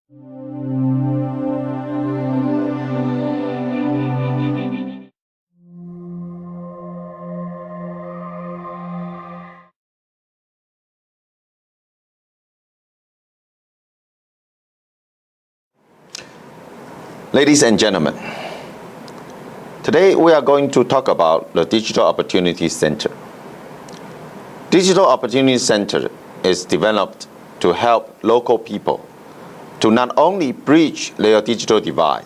Ladies and gentlemen, today we are going to talk about the Digital Opportunity Center. Digital Opportunity Center is developed to help local people to not only bridge their digital divide,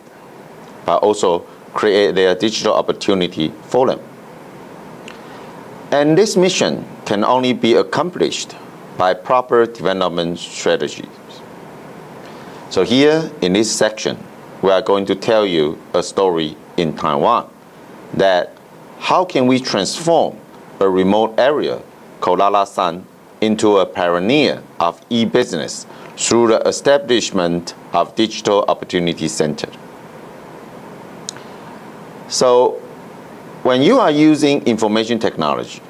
but also create their digital opportunity for them. And this mission can only be accomplished by proper development strategies. So here in this section, we are going to tell you a story in Taiwan that how can we transform a remote area called Lalashan into a pioneer of e-business through the establishment of Digital Opportunity Center. So when you are using information technology,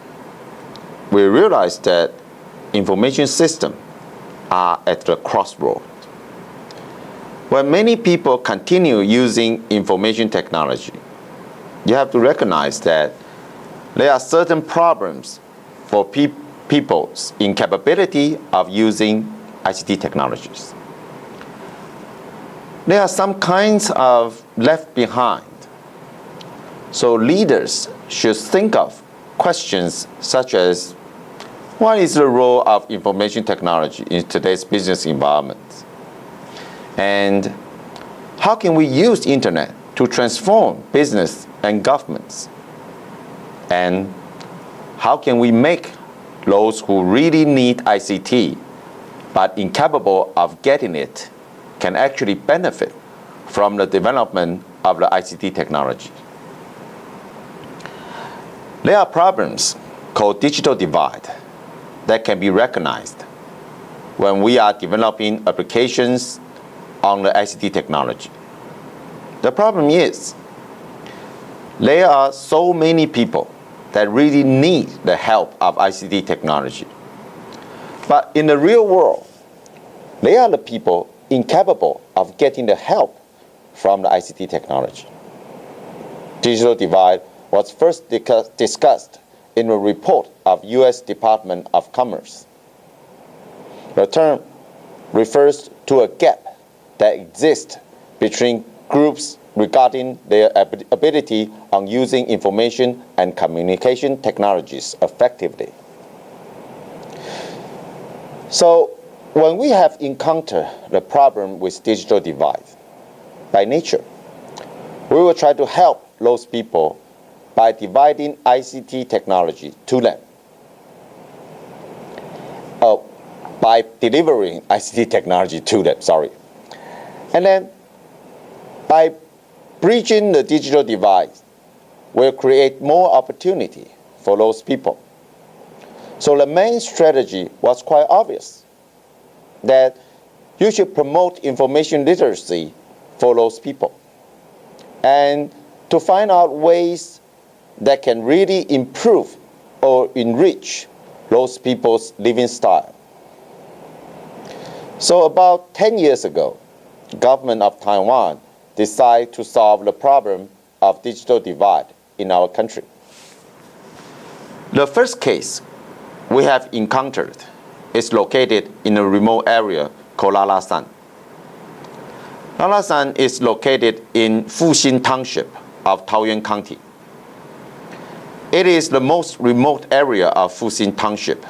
we realize that information systems are at the crossroad. When many people continue using information technology, you have to recognize that there are certain problems for people's incapability of using ICT technologies. There are some kinds of left behind. So leaders should think of questions such as, what is the role of information technology in today's business environment? And how can we use the internet to transform business and governments? And how can we make those who really need ICT but incapable of getting it can actually benefit from the development of the ICT technology? There are problems called digital divide that can be recognized when we are developing applications on the ICT technology. The problem is there are so many people that really need the help of ICT technology. But in the real world, they are the people incapable of getting the help from the ICT technology. Digital divide was first discussed in a report of U.S. Department of Commerce. The term refers to a gap that exists between groups regarding their ability on using information and communication technologies effectively. So when we have encountered the problem with digital divide, by nature, we will try to help those people by dividing ICT technology to them. By delivering ICT technology to them, And then by bridging the digital divide, we'll create more opportunity for those people. So the main strategy was quite obvious, that you should promote information literacy for those people and to find out ways that can really improve or enrich those people's living style. So about 10 years ago, the government of Taiwan decided to solve the problem of digital divide in our country. The first case we have encountered is located in a remote area called Lalashan. Lalashan is located in Fuxin Township of Taoyuan County. It is the most remote area of Fuxin Township,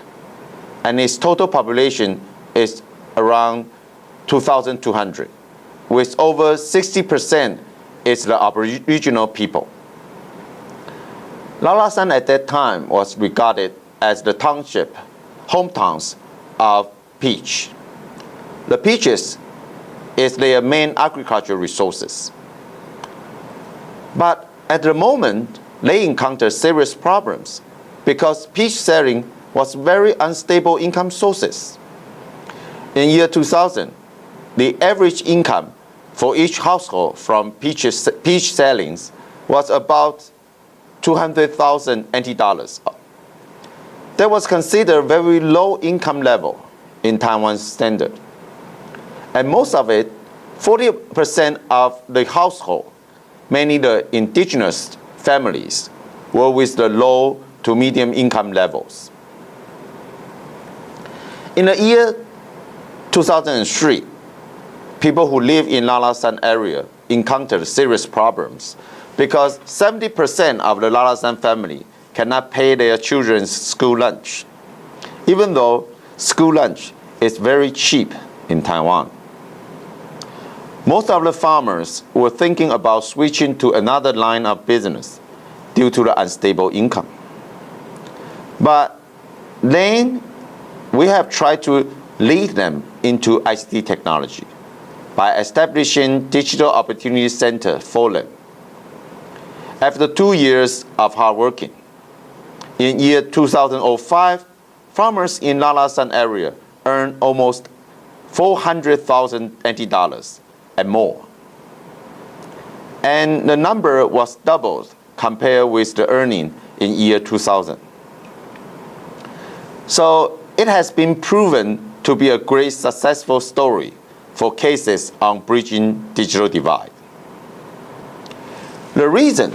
and its total population is around 2,200, with over 60% is the Aboriginal people. Lalashan at that time was regarded as the township hometowns of peach. The peaches is their main agricultural resources. But at the moment, they encountered serious problems because peach selling was very unstable income sources. In year 2000, the average income for each household from peach sellings was about 200,000 NT dollars. That was considered very low income level in Taiwan's standard. And most of it 40% of the household, mainly the indigenous families, were with the low to medium income levels. In the year 2003, people who live in Lalashan area encountered serious problems because 70% of the Lalashan family cannot pay their children's school lunch, even though school lunch is very cheap in Taiwan. Most of the farmers were thinking about switching to another line of business due to the unstable income. But then we have tried to lead them into ICT technology by establishing Digital Opportunity Center for them. After 2 years of hard working, in year 2005, farmers in Lalashan area earned almost 400,000 NT dollars and more. And the number was doubled compared with the earning in year 2000. So it has been proven to be a great successful story for cases on bridging digital divide. The reason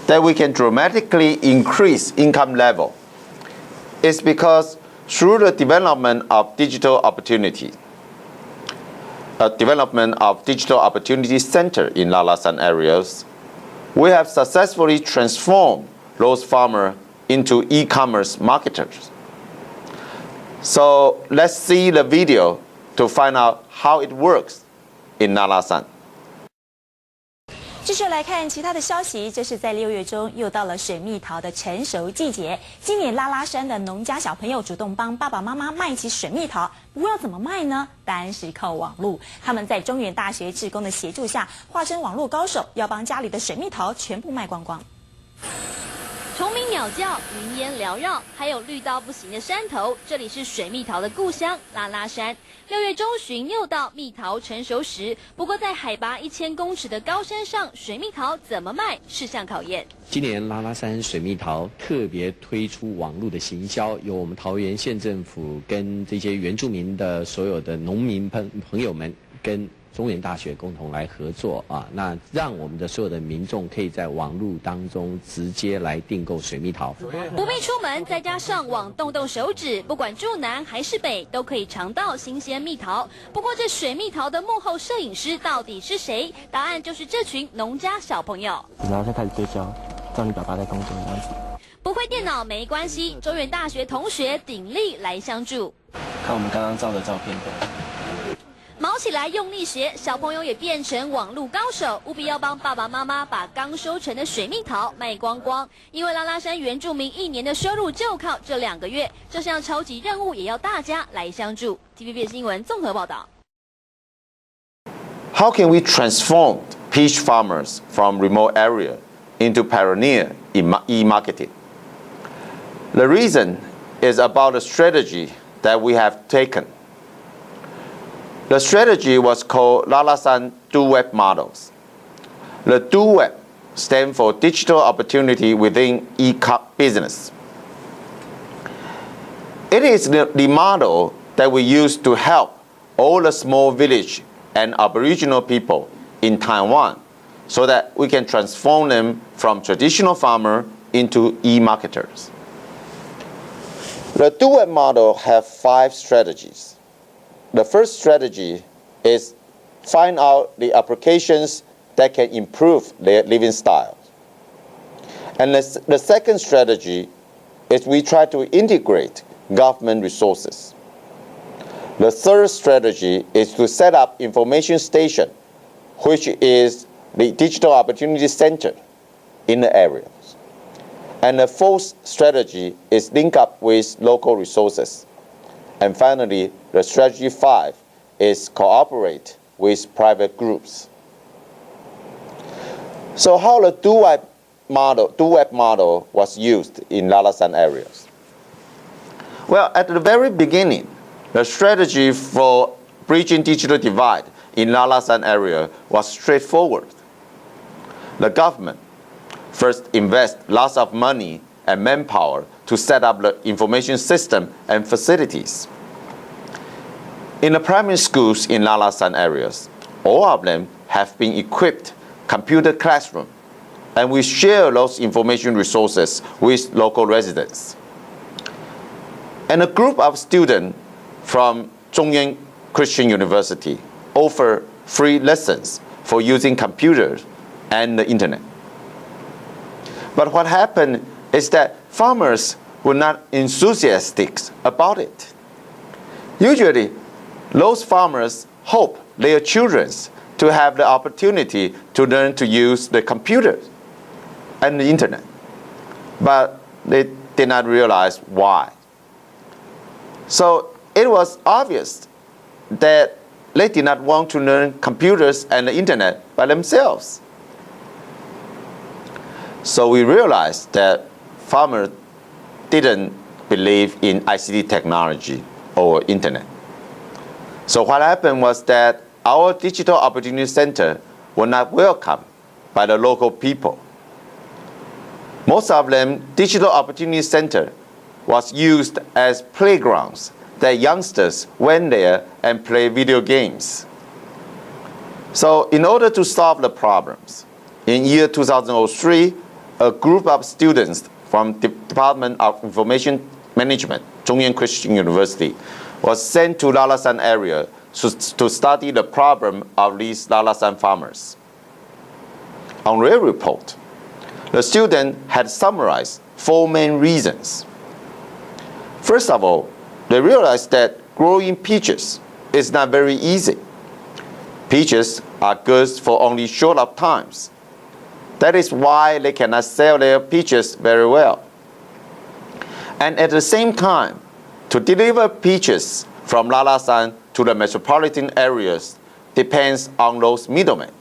that we can dramatically increase income level is because through the development of digital opportunity, development of Digital Opportunity Center in Lalashan areas, we have successfully transformed those farmers into e-commerce marketers. So let's see the video to find out how it works in Lalashan. 继续来看其他的消息，这是在6月中又到了水蜜桃的成熟季节。今年拉拉山的农家小朋友主动帮爸爸妈妈卖起水蜜桃，不过要怎么卖呢？答案是靠网络。他们在中原大学志工的协助下，化身网络高手，要帮家里的水蜜桃全部卖光光。 虫鸣鸟叫，云烟缭绕，还有绿到不行的山头，这里是水蜜桃的故乡拉拉山。6月中旬又到蜜桃成熟时，不过在海拔1000公尺的高山上，水蜜桃怎么卖是项考验。今年拉拉山水蜜桃特别推出网络的行销，由我们桃园县政府跟这些原住民的所有的农民朋友们跟 中原大学共同来合作啊，那让我们的所有的民众可以在网络当中直接来订购水蜜桃，不必出门，在家上网动动手指，不管住南还是北，都可以尝到新鲜蜜桃。不过这水蜜桃的幕后摄影师到底是谁？答案就是这群农家小朋友。然后再开始对焦，照你爸爸在工作的样子。不会电脑没关系，中原大学同学鼎力来相助。看我们刚刚照的照片。 毛起来用力学，小朋友也变成网络高手，务必要帮爸爸妈妈把刚收成的水蜜桃卖光光。因为拉拉山原住民1年的收入就靠这2个月，这项超级任务也要大家来相助。TVB 新闻综合报道。How can we transform peach farmers from remote area into pioneer in e-marketing? The reason is about the strategy that we have taken. The strategy was called Lalashan Do-Web models. The Do-Web stands for Digital Opportunity within e-business. It is the model that we use to help all the small village and Aboriginal people in Taiwan so that we can transform them from traditional farmer into e-marketers. The Do-Web model has 5 strategies. The first strategy is find out the applications that can improve their living style. And the second strategy is we try to integrate government resources. The third strategy is to set up information station, which is the Digital Opportunity Center in the areas. And the fourth strategy is link up with local resources. And finally, the strategy 5 is cooperate with private groups. So how the Do-Web model was used in Lalashan areas? Well, at the very beginning, the strategy for bridging digital divide in Lalashan area was straightforward. The government first invest lots of money and manpower to set up the information system and facilities. In the primary schools in Lalashan areas, all of them have been equipped computer classroom, and we share those information resources with local residents. And a group of students from Zhongyuan Christian University offer free lessons for using computers and the internet. But what happened is that farmers were not enthusiastic about it. Usually, those farmers hope their children to have the opportunity to learn to use the computer and the internet, but they did not realize why. So it was obvious that they did not want to learn computers and the internet by themselves. So we realized that farmers didn't believe in ICT technology or internet. So what happened was that our Digital Opportunity Center were not welcomed by the local people. Most of them, Digital Opportunity Center was used as playgrounds that youngsters went there and played video games. So in order to solve the problems, in year 2003, a group of students from the Department of Information Management, Zhongyuan Christian University, was sent to Lalashan area to study the problem of these Lalashan farmers. On their report, the student had summarized 4 main reasons. First of all, they realized that growing peaches is not very easy. Peaches are good for only short of times. That is why they cannot sell their peaches very well. And at the same time, to deliver peaches from Lalashan to the metropolitan areas depends on those middlemen.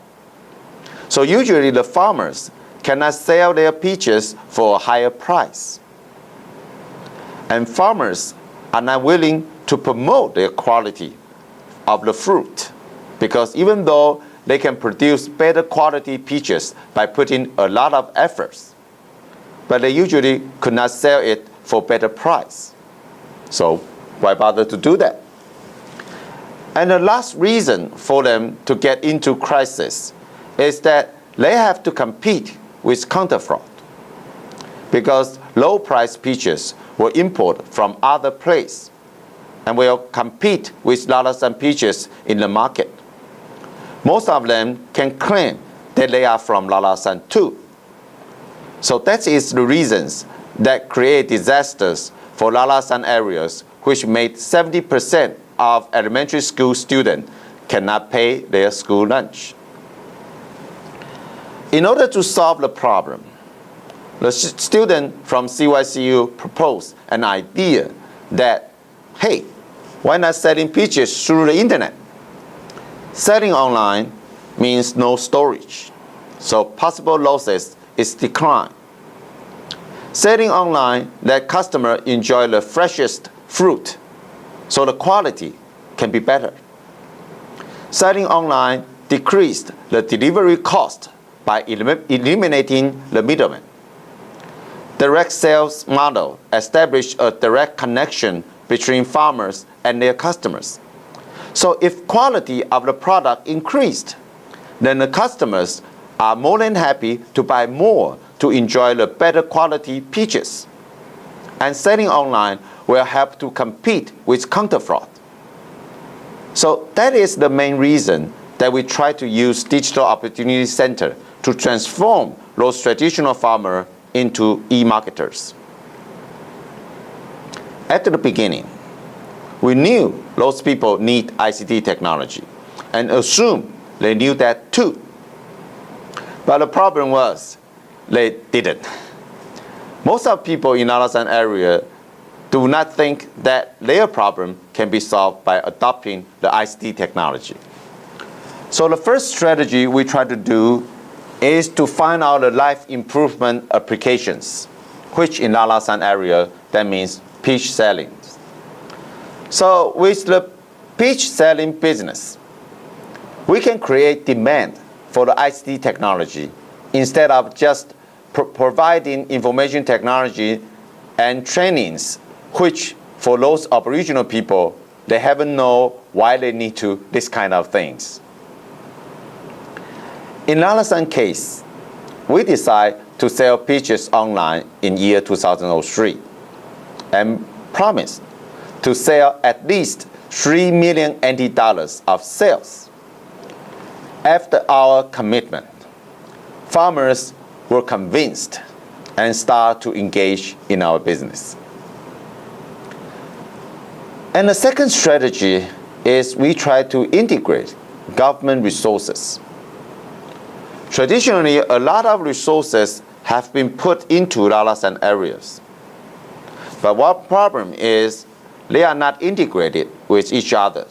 So usually the farmers cannot sell their peaches for a higher price. And farmers are not willing to promote the quality of the fruit, because even though they can produce better quality peaches by putting a lot of efforts, but they usually could not sell it for better price. So why bother to do that? And the last reason for them to get into crisis is that they have to compete with counterfeit, because low-priced peaches were imported from other places and will compete with Lalashan peaches in the market. Most of them can claim that they are from Lalashan too. So that is the reasons that create disasters for Lalashan areas, which made 70% of elementary school students cannot pay their school lunch. In order to solve the problem, the student from CYCU proposed an idea that, hey, why not selling peaches through the internet? Selling online means no storage, so possible losses is decline. Selling online, let customer enjoy the freshest fruit, so the quality can be better. Selling online decreased the delivery cost by eliminating the middleman. Direct sales model established a direct connection between farmers and their customers. So if quality of the product increased, then the customers are more than happy to buy more to enjoy the better quality peaches. And selling online will help to compete with counterfeit. So that is the main reason that we try to use Digital Opportunity Center to transform those traditional farmers into e-marketers. At the beginning, we knew those people need ICT technology and assumed they knew that too. But the problem was they didn't. Most of people in Lalashan area do not think that their problem can be solved by adopting the ICT technology. So the first strategy we try to do is to find out the life improvement applications, which in Lalashan area, that means peach selling. So with the peach selling business, we can create demand for the ICT technology instead of just providing information technology and trainings, which for those Aboriginal people, they haven't know why they need to this kind of things. In Lalashan Case, we decided to sell peaches online in year 2003 and promised to sell at least 3 million NT dollars of sales. After our commitment, farmers were convinced and started to engage in our business. And the second strategy is we try to integrate government resources. Traditionally, a lot of resources have been put into Lalashan areas. But one problem is they are not integrated with each other.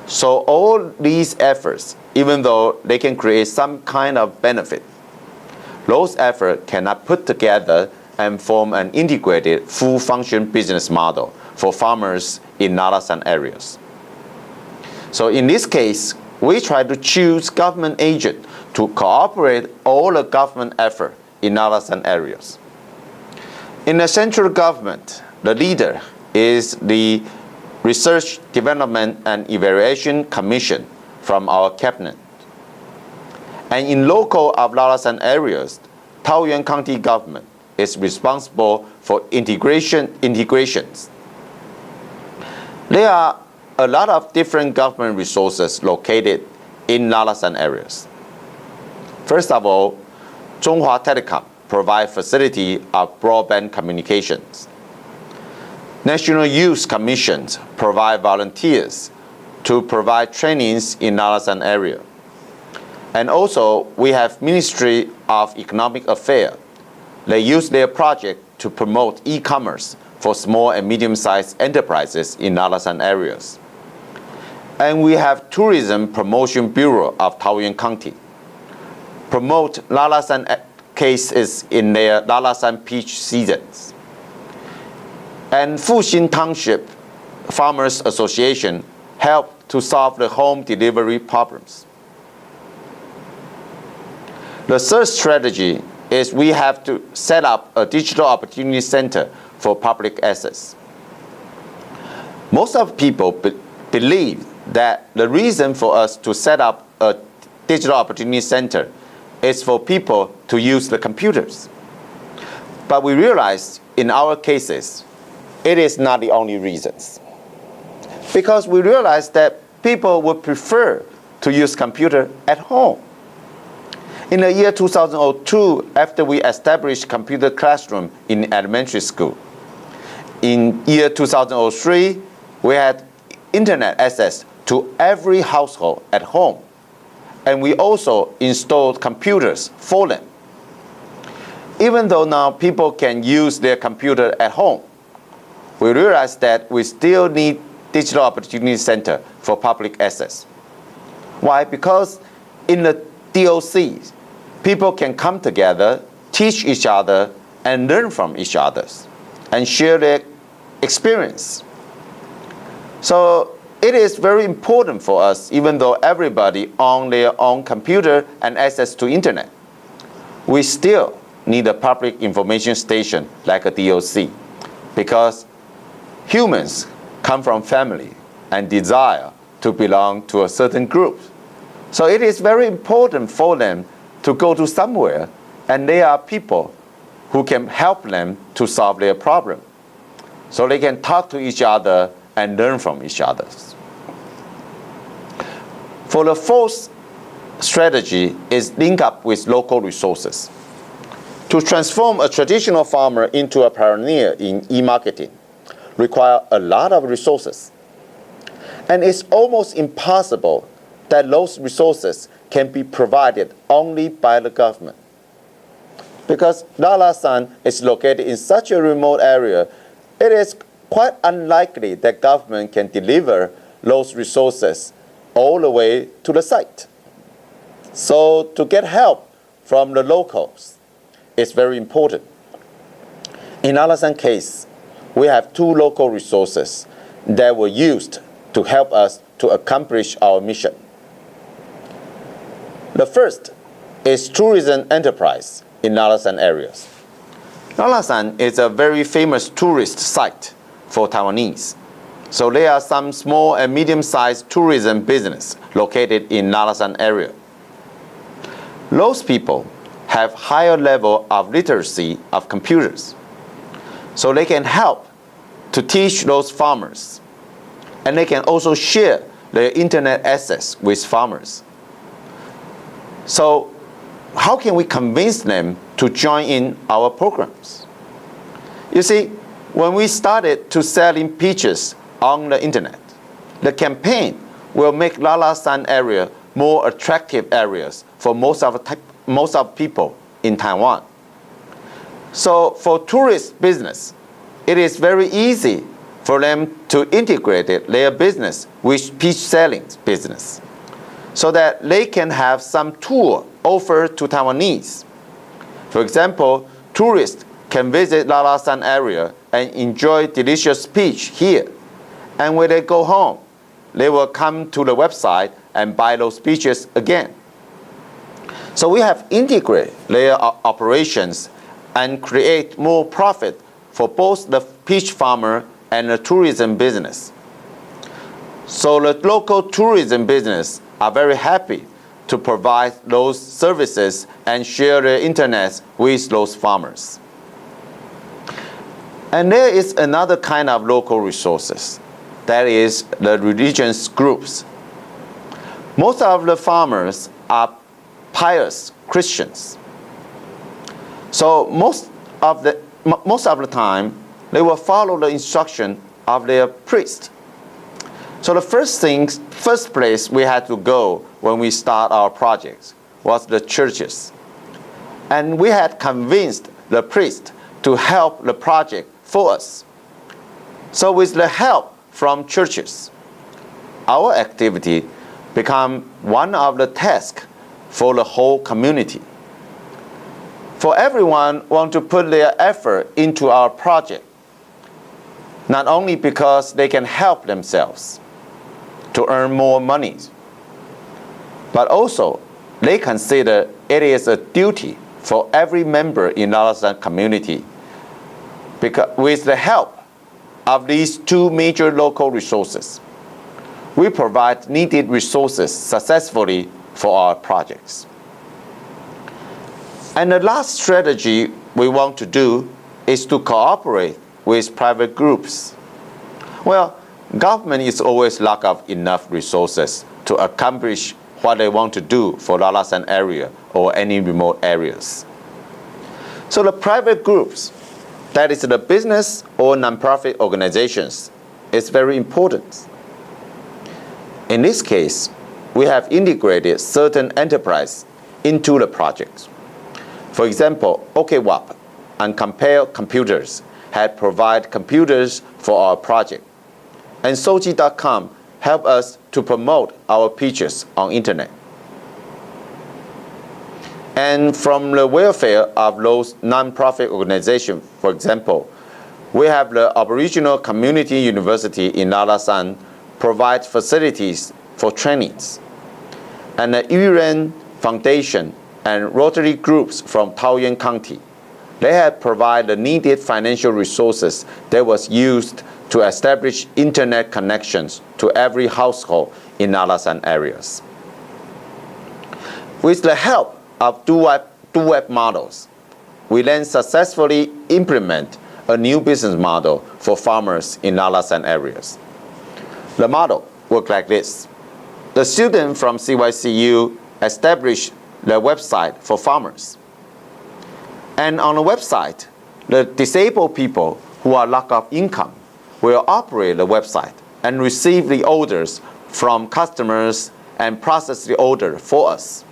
So all these efforts, even though they can create some kind of benefit, those efforts cannot put together and form an integrated, full-function business model for farmers in Lalashan areas. So in this case, we try to choose government agents to cooperate all the government effort in Lalashan areas. In the central government, the leader is the Research, Development and Evaluation Commission from our cabinet. And in local of Lalashan areas, Taoyuan County government is responsible for integrations. There are a lot of different government resources located in Lalashan areas. First of all, Zhonghua Telecom provides facility of broadband communications. National Youth Commissions provide volunteers to provide trainings in Lalashan area. And also, we have Ministry of Economic Affairs. They use their project to promote e-commerce for small and medium-sized enterprises in Lalashan areas. And we have Tourism Promotion Bureau of Taoyuan County. Promote Lalashan cases in their Lalashan peach seasons. And Fuxin Township Farmers Association help to solve the home delivery problems. The third strategy is we have to set up a digital opportunity center for public access. Most of people believe that the reason for us to set up a digital opportunity center is for people to use the computers. But we realize in our cases, it is not the only reasons. Because we realize that people would prefer to use computer at home. In the year 2002, after we established computer classroom in elementary school, in year 2003, we had internet access to every household at home. And we also installed computers for them. Even though now people can use their computer at home, we realize that we still need digital opportunity center for public access. Why? Because in the DOC, people can come together, teach each other, and learn from each other, and share their experience. So it is very important for us, even though everybody on their own computer and access to internet, we still need a public information station like a DOC, because humans come from family and desire to belong to a certain group. So it is very important for them to go to somewhere, and there are people who can help them to solve their problem. So they can talk to each other and learn from each other. For the fourth strategy is link up with local resources. To transform a traditional farmer into a pioneer in e-marketing require a lot of resources. And it's almost impossible that those resources can be provided only by the government. Because Lalashan is located in such a remote area, it is quite unlikely that government can deliver those resources all the way to the site. So to get help from the locals is very important. In Lalashan case, we have two local resources that were used to help us to accomplish our mission. The first is tourism enterprise in Lalashan areas. Lalashan is a very famous tourist site for Taiwanese. So there are some small and medium-sized tourism business located in Lalashan area. those people have higher level of literacy of computers. So they can help to teach those farmers. And they can also share their internet access with farmers. So how can we convince them to join in our programs? You see, when we started to selling peaches on the internet, the campaign will make Lalashan area more attractive areas for most of people in Taiwan. So for tourist business, it is very easy for them to integrate their business with peach selling business, so that they can have some tour offered to Taiwanese. For example, tourists can visit Lalashan area and enjoy delicious peach here. And when they go home, they will come to the website and buy those peaches again. So we have integrated their operations and create more profit for both the peach farmer and the tourism business. So the local tourism business are very happy to provide those services and share their internet with those farmers. And there is another kind of local resources, that is the religious groups. Most of the farmers are pious Christians. So most of the time, they will follow the instruction of their priest. So the first place we had to go when we start our projects was the churches. And we had convinced the priest to help the project for us. So with the help from churches, our activity become one of the tasks for the whole community. For everyone want to put their effort into our project, not only because they can help themselves to earn more money, but also they consider it is a duty for every member in Lalashan community, because with the help of these two major local resources, we provide needed resources successfully for our projects. And the last strategy we want to do is to cooperate with private groups. Well, government is always lack of enough resources to accomplish what they want to do for Lalashan area or any remote areas. So the private groups, that is the business or nonprofit organizations, is very important. In this case, we have integrated certain enterprise into the project. For example, OKWAP and Compare Computers had provided computers for our project. And Soji.com helped us to promote our peaches on internet. And from the welfare of those nonprofit organizations, for example, we have the Aboriginal Community University in Lalashan provide facilities for trainings. And the Yuren Foundation and Rotary groups from Taoyuan County, they have provided the needed financial resources that was used to establish internet connections to every household in Lalashan areas. With the help of two-web models, we then successfully implement a new business model for farmers in Lalashan areas. The model worked like this. The student from CYCU established the website for farmers. And on the website, the disabled people who are lack of income will operate the website and receive the orders from customers and process the order for us.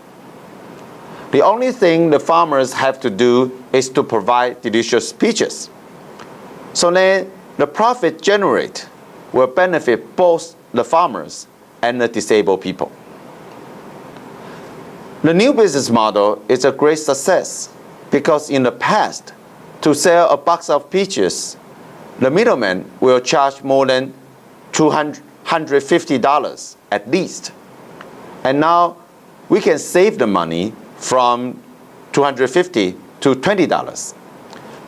The only thing the farmers have to do is to provide delicious peaches. So then the profit generated will benefit both the farmers and the disabled people. The new business model is a great success because in the past, to sell a box of peaches, the middleman will charge more than $250 at least. And now we can save the money from $250 to $20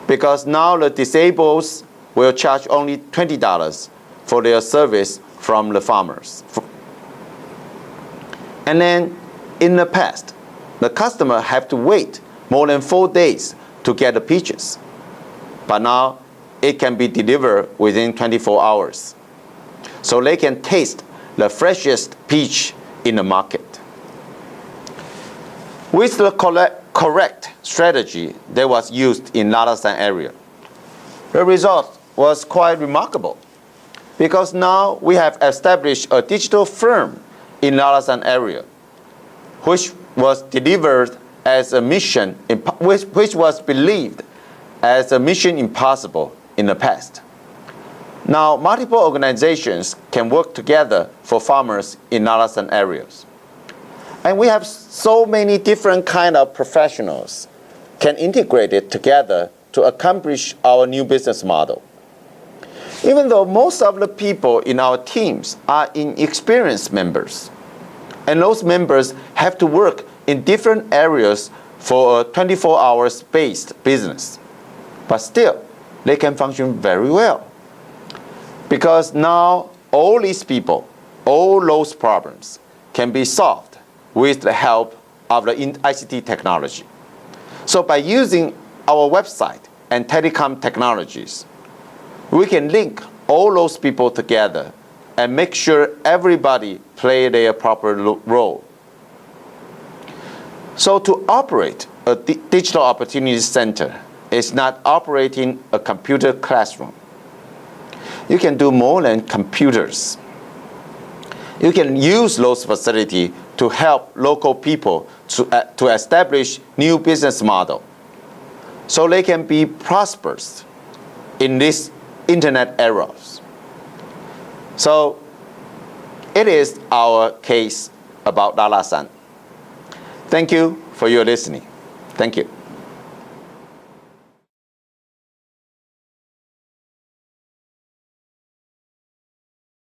because now the disabled will charge only $20 for their service from the farmers. And then in the past, the customer have to wait more than 4 days to get the peaches. But now it can be delivered within 24 hours. So they can taste the freshest peach in the market. With the correct strategy that was used in Lalashan area, the result was quite remarkable, because now we have established a digital firm in Lalashan area, which was delivered as a mission, which was believed as a mission impossible in the past. Now, multiple organizations can work together for farmers in Lalashan areas. And we have so many different kind of professionals can integrate it together to accomplish our new business model. Even though most of the people in our teams are inexperienced members, and those members have to work in different areas for a 24 hours based business, but still they can function very well. Because now all these people, all those problems can be solved with the help of the ICT technology. So by using our website and telecom technologies, we can link all those people together and make sure everybody play their proper role. So to operate a digital opportunity center is not operating a computer classroom. You can do more than computers. You can use those facilities to help local people to establish new business model, so they can be prosperous in this internet era. So it is our case about Lalashan. Thank you for your listening. Thank you.